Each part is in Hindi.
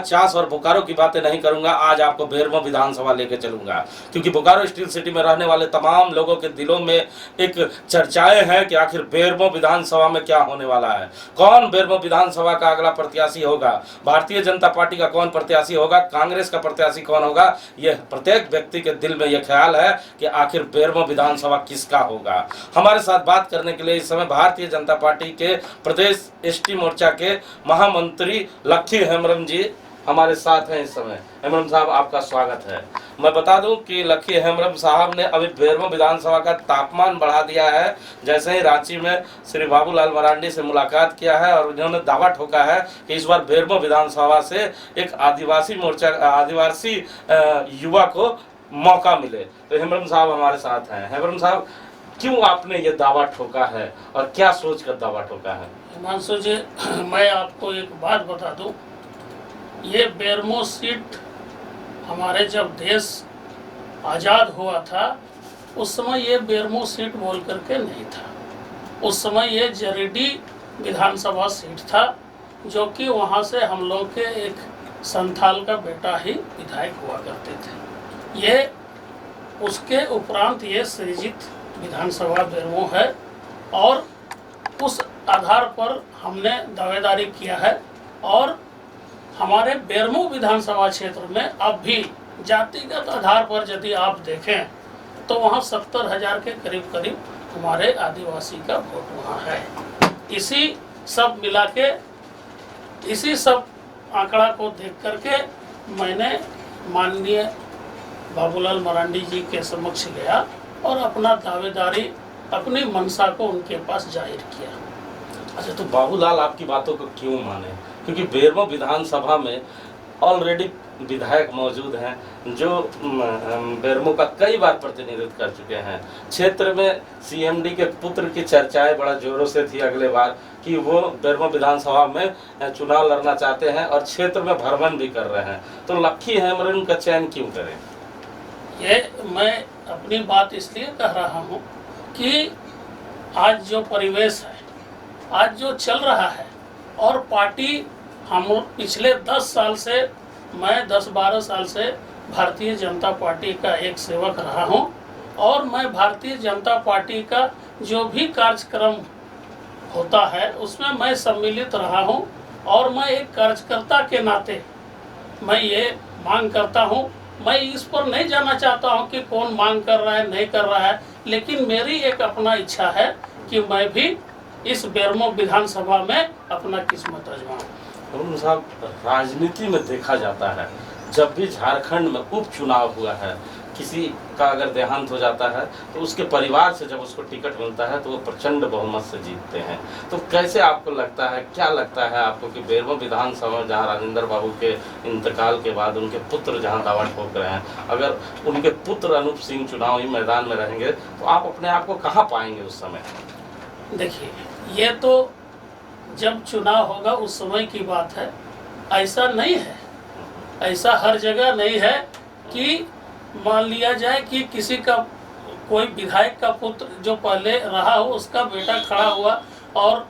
चास और बोकारो की बातें नहीं करूंगा, आज आपको बेरमो विधानसभा लेके चलूंगा, क्योंकि बोकारो स्टील सिटी में रहने वाले तमाम लोगों के दिलों में एक चर्चाएं हैं कि आखिर बेरमो विधानसभा में क्या होने वाला है, कौन बेरमो विधानसभा का अगला प्रत्याशी होगा, भारतीय जनता पार्टी का कौन प्रत्याशी होगा, कांग्रेस का प्रत्याशी कौन होगा। यह प्रत्येक व्यक्ति के दिल में यह ख्याल है कि आखिर बेरमो विधानसभा किसका होगा। हमारे साथ बात करने के लिए इस समय भारतीय जनता पार्टी के प्रदेश एसटी मोर्चा के महामंत्री लक्की हेम्ब्रम जी हमारे साथ हैं इस समय। हेम्ब्रम साहब, आपका स्वागत है। मैं बता दूं कि लक्की हेम्ब्रम साहब ने अभी बेरमो विधानसभा का तापमान बढ़ा दिया है। जैसे ही रांची में श्री बाबूलाल मरांडी से मुलाकात किया है और उन्होंने दावा ठोका है कि इस बार बेरमो विधानसभा से एक आदिवासी युवा को मौका मिले। तो हेम्ब्रम साहब हमारे साथ हैं। हेम्ब्रम साहब, क्यों आपने ये दावा ठोका है और क्या सोचकर दावा ठोका है? हिमांशु जी, मैं आपको एक बात बता दूं, ये बेरमो सीट हमारे जब देश आज़ाद हुआ था उस समय ये बेरमो सीट बोल करके नहीं था। उस समय ये जरीडी विधानसभा सीट था, जो कि वहाँ से हम लोग के एक संथाल का बेटा ही विधायक हुआ करते थे। ये उसके उपरांत ये सृजित विधानसभा बेरमो है और उस आधार पर हमने दावेदारी किया है। और हमारे बेरमो विधानसभा क्षेत्र में अब भी जातिगत आधार पर यदि आप देखें तो वहाँ 70,000 के करीब करीब हमारे आदिवासी का वोट वहाँ है। इसी सब मिला के, इसी सब आंकड़ा को देख करके मैंने माननीय बाबूलाल मरांडी जी के समक्ष गया और अपना दावेदारी, अपनी मंशा को उनके पास जाहिर किया। अच्छा, तो बाबूलाल आपकी बातों को क्यों माने? क्योंकि बेरमो विधानसभा में ऑलरेडी विधायक मौजूद हैं जो बेरमो का कई बार प्रतिनिधित्व कर चुके हैं। क्षेत्र में सीएमडी के पुत्र की चर्चाएं बड़ा जोरों से थी अगले बार कि वो बेरमो विधानसभा में चुनाव लड़ना चाहते हैं और क्षेत्र में भ्रमण भी कर रहे हैं। तो लक्की हेम्ब्रम का चयन क्यों करें? ये मैं अपनी बात इसलिए कह रहा हूँ कि आज जो परिवेश है, आज जो चल रहा है, और पार्टी, हम पिछले 10 साल से, मैं 10-12 साल से भारतीय जनता पार्टी का एक सेवक रहा हूं और मैं भारतीय जनता पार्टी का जो भी कार्यक्रम होता है उसमें मैं सम्मिलित रहा हूं। और मैं एक कार्यकर्ता के नाते मैं ये मांग करता हूं, मैं इस पर नहीं जाना चाहता हूं कि कौन मांग कर रहा है नहीं कर रहा है, लेकिन मेरी एक अपना इच्छा है कि मैं भी इस बेरमो विधानसभा में अपना किस्मत आजमाऊं। साहब, राजनीति में देखा जाता है जब भी झारखंड में उपचुनाव हुआ है, किसी का अगर देहांत हो जाता है तो उसके परिवार से जब उसको टिकट मिलता है तो वो प्रचंड बहुमत से जीतते हैं। तो कैसे आपको लगता है, क्या लगता है आपको कि बेरमो विधानसभा में जहाँ राजेंद्र बाबू के इंतकाल के बाद उनके पुत्र जहाँ दावा ठोक रहे हैं, अगर उनके पुत्र अनूप सिंह चुनावी मैदान में रहेंगे तो आप अपने आप को कहाँ पाएंगे उस समय? देखिए, ये तो जब चुनाव होगा उस समय की बात है। ऐसा नहीं है, ऐसा हर जगह नहीं है कि मान लिया जाए कि किसी का, कोई विधायक का पुत्र जो पहले रहा हो उसका बेटा खड़ा हुआ और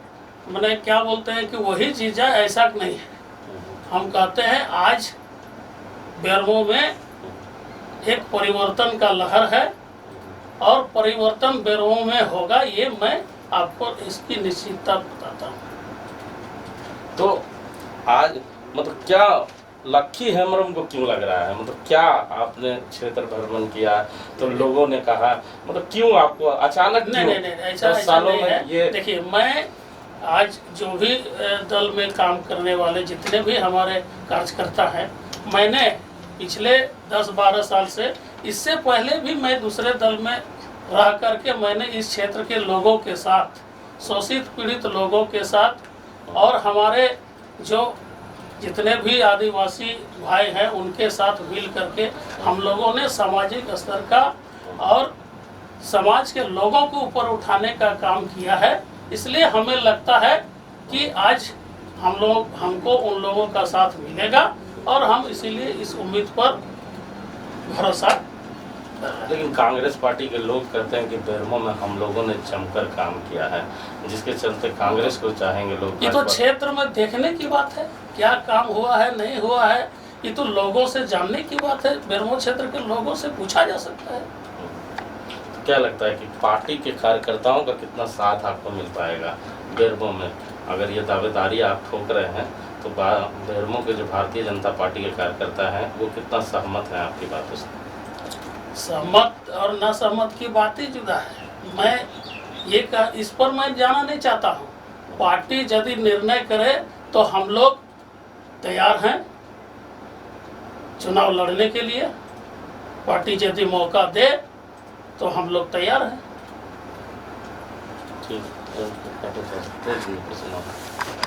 मैंने क्या बोलते हैं कि वही जीत जाए, ऐसा नहीं है। हम कहते हैं आज बेरमो में एक परिवर्तन का लहर है और परिवर्तन बेरमो में होगा, ये मैं आपको इसकी निश्चितता बताता हूँ। तो आज मतलब क्या लक्की हेम्ब्रम को क्यों लग रहा है, मतलब क्या आपने क्षेत्र भ्रमण किया तो लोगों ने कहा, मतलब क्यों आपको अचानक? नहीं, ऐसा नहीं है। ये देखिए, मैं आज जो भी दल में काम करने वाले जितने भी हमारे कार्यकर्ता हैं, मैंने पिछले 10-12 साल से, इससे पहले भी मैं दूसरे दल में रह करके मैंने इस क्षेत्र के लोगों के साथ, शोषित पीड़ित लोगों के साथ और हमारे जो जितने भी आदिवासी भाई हैं उनके साथ मिल करके हम लोगों ने सामाजिक स्तर का और समाज के लोगों को ऊपर उठाने का काम किया है। इसलिए हमें लगता है कि आज हमको उन लोगों का साथ मिलेगा और हम इसीलिए इस उम्मीद पर भरोसा कर रहे हैं। लेकिन कांग्रेस पार्टी के लोग कहते हैं कि बेरमो में हम लोगों ने जमकर काम किया है, जिसके चलते कांग्रेस को चाहेंगे लोग। ये तो क्षेत्र में देखने की बात है, क्या काम हुआ है नहीं हुआ है, ये तो लोगों से जानने की बात है। बेरमो क्षेत्र के लोगों से पूछा जा सकता है। तो क्या लगता है कि पार्टी के कार्यकर्ताओं का कितना साथ आपको मिल पाएगा बेरमो में? अगर ये दावेदारी आप ठोक रहे हैं तो बेरमो के जो भारतीय जनता पार्टी के कार्यकर्ता हैं वो कितना सहमत हैं आपकी बातों से? सहमत और ना सहमत की बात ही जुदा है। मैं इस पर मैं जाना नहीं चाहता हूँ। पार्टी यदि निर्णय करे तो हम लोग तैयार हैं चुनाव लड़ने के लिए। पार्टी यदि मौका दे तो हम लोग तैयार हैं।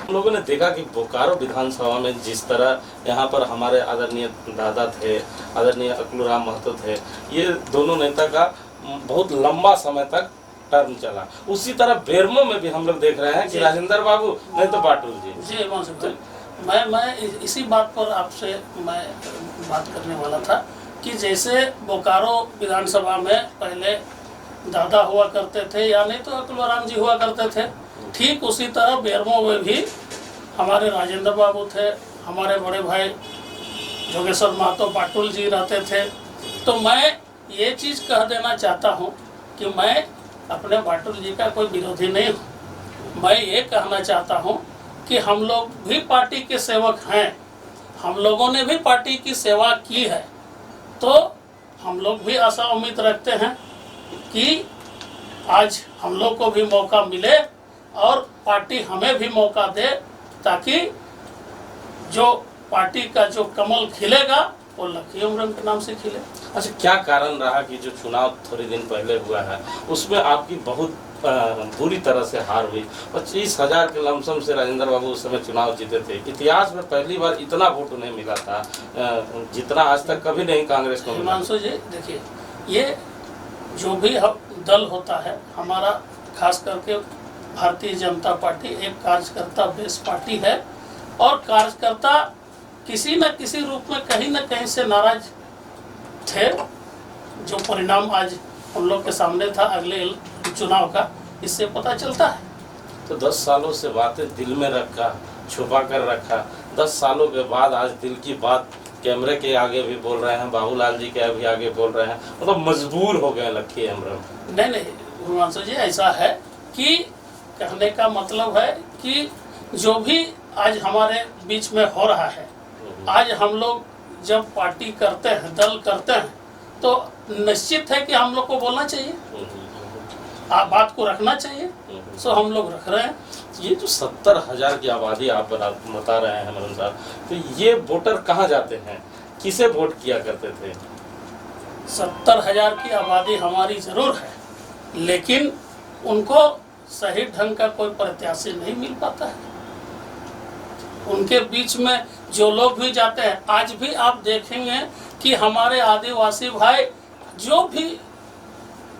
हम लोगों ने देखा कि बोकारो विधानसभा में जिस तरह यहाँ पर हमारे आदरणीय दादा थे, आदरणीय अकलूराम महतो थे, ये दोनों नेता का बहुत लंबा समय तक टर्म चला। उसी तरह बेरमो में भी हम लोग देख रहे हैं कि राजेंद्र बाबू नहीं तो बाटुल जी। मैं इसी बात पर आपसे मैं बात करने वाला था कि जैसे बोकारो विधानसभा में पहले दादा हुआ करते थे या नहीं तो अकलूराम जी हुआ करते थे, ठीक उसी तरह बेरमो में भी हमारे राजेंद्र बाबू थे, हमारे बड़े भाई जोगेश्वर महतो बाटुल जी रहते थे। तो मैं ये चीज़ कह देना चाहता हूँ कि मैं अपने बाटुल जी का कोई विरोधी नहीं हूँ। मैं ये कहना चाहता हूँ कि हम लोग भी पार्टी के सेवक हैं, हम लोगों ने भी पार्टी की सेवा की है, तो हम लोग भी आशा उम्मीद रखते हैं कि आज हम लोग को भी मौका मिले और पार्टी हमें भी मौका दे, ताकि जो पार्टी का जो कमल खिलेगा वो लकी उमरम के नाम से खिले। अच्छा, क्या कारण रहा कि जो चुनाव थोड़े दिन पहले हुआ है उसमें आपकी बहुत बुरी तरह से हार हुई? 25,000 के लमसम से राजेंद्र बाबू उस समय चुनाव जीते थे। इतिहास में पहली बार इतना वोट उन्हें मिला था जितना आज तक कभी नहीं कांग्रेस को मिला। हिमांशु जी देखिए, ये जो भी दल होता है हमारा, खास करके भारतीय जनता पार्टी एक कार्यकर्ता बेस पार्टी है, और कार्यकर्ता किसी न किसी रूप में कहीं न कहीं से नाराज थे। जो परिणाम आज हम लोग के सामने था अगले चुनाव का, इससे पता चलता है। तो 10 सालों से बातें दिल में रखा, छुपा कर रखा, 10 सालों के बाद आज दिल की बात कैमरे के आगे भी बोल रहे हैं, बाबूलाल जी के भी आगे बोल रहे हैं, मतलब मजबूर हो गए लकी अमरम। नहीं हिमांशु जी, ऐसा है कि कहने का मतलब है कि जो भी आज हमारे बीच में हो रहा है, आज हम लोग जब पार्टी करते हैं, दल करते हैं, तो निश्चित है कि हम लोग को बोलना चाहिए, आप बात को रखना चाहिए, सो हम लोग रख रहे हैं। ये जो 70,000 की आबादी आप बता रहे हैं अमरम साहब, तो ये वोटर कहाँ जाते हैं, किसे वोट किया करते थे? 70,000 की आबादी हमारी जरूर है, लेकिन उनको सही ढंग का कोई प्रत्याशी नहीं मिल पाता है। उनके बीच में जो लोग भी जाते हैं, आज भी आप देखेंगे कि हमारे आदिवासी भाई जो भी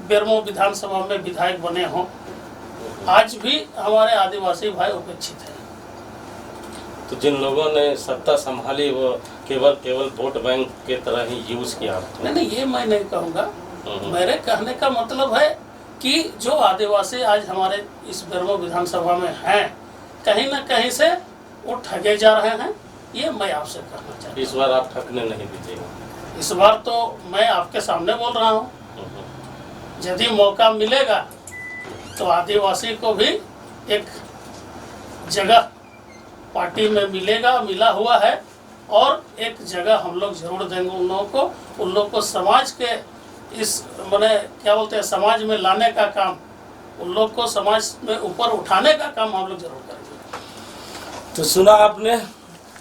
बेरमो विधानसभा में विधायक बने हों, आज भी हमारे आदिवासी भाई उपेक्षित हैं। तो जिन लोगों ने सत्ता संभाली वो केवल वोट बैंक के तरह ही यूज किया? नहीं, ये मैं नहीं कहूँगा। मेरे कहने का मतलब है कि जो आदिवासी आज हमारे इस बेरमो विधानसभा में हैं, कहीं ना कहीं से वो ठगे जा रहे हैं, ये मैं आपसे कहना चाहता हूँ। इस बार आप ठगने नहीं दीजिएगा? इस बार तो मैं आपके सामने बोल रहा हूँ, यदि मौका मिलेगा तो आदिवासी को भी एक जगह पार्टी में मिला हुआ है, और एक जगह हम लोग जरूर देंगे उन लोगों को समाज के इस माने क्या बोलते हैं, समाज में लाने का काम, उन लोग को समाज में ऊपर उठाने का काम हम लोग जरूर करेंगे। तो सुना आपने,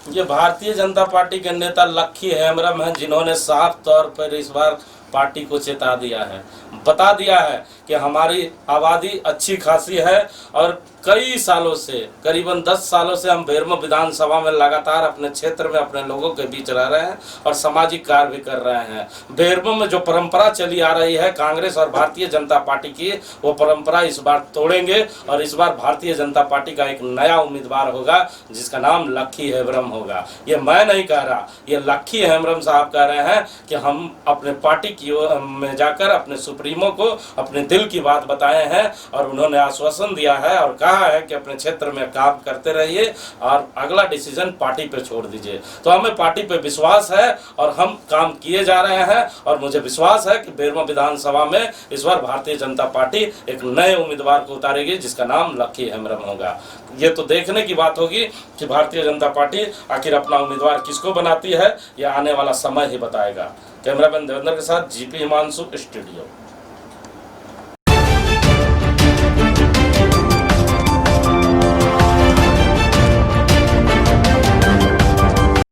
ये भारतीय जनता पार्टी के नेता लक्की हेम्ब्रम हैं, जिन्होंने साफ तौर पर इस बार पार्टी को चेता दिया है, बता दिया है कि हमारी आबादी अच्छी खासी है और कई सालों से, करीबन 10 सालों से हम बेरमो विधानसभा में लगातार अपने क्षेत्र में अपने लोगों के बीच रह रहे हैं और सामाजिक कार्य भी कर रहे हैं। बेरमो में जो परंपरा चली आ रही है कांग्रेस और भारतीय जनता पार्टी की, वो परंपरा इस बार तोड़ेंगे और इस बार भारतीय जनता पार्टी का एक नया उम्मीदवार होगा जिसका नाम लक्की हेम्ब्रम होगा। ये मैं नहीं कह रहा, ये लक्की हेम्ब्रम साहब कह रहे हैं कि हम अपने पार्टी की में जाकर अपने सुप्रीमो को अपने दिल की बात बताए हैं और उन्होंने आश्वासन दिया है और कहा है कि अपने क्षेत्र में काम करते रहिए और अगला डिसीजन पार्टी पे छोड़ दीजिए। तो हमें पार्टी पे विश्वास है और हम काम किए जा रहे हैं और मुझे विश्वास है कि बेरमो विधानसभा में इस बार भारतीय जनता पार्टी एक नए उम्मीदवार को उतारेगी जिसका नाम लक्की हेम्ब्रम होगा। ये तो देखने की बात होगी कि भारतीय जनता पार्टी आखिर अपना उम्मीदवार किसको बनाती है, यह आने वाला समय ही बताएगा। कैमरामैन देवेंद्र के साथ जीपी हिमांशु, स्टूडियो।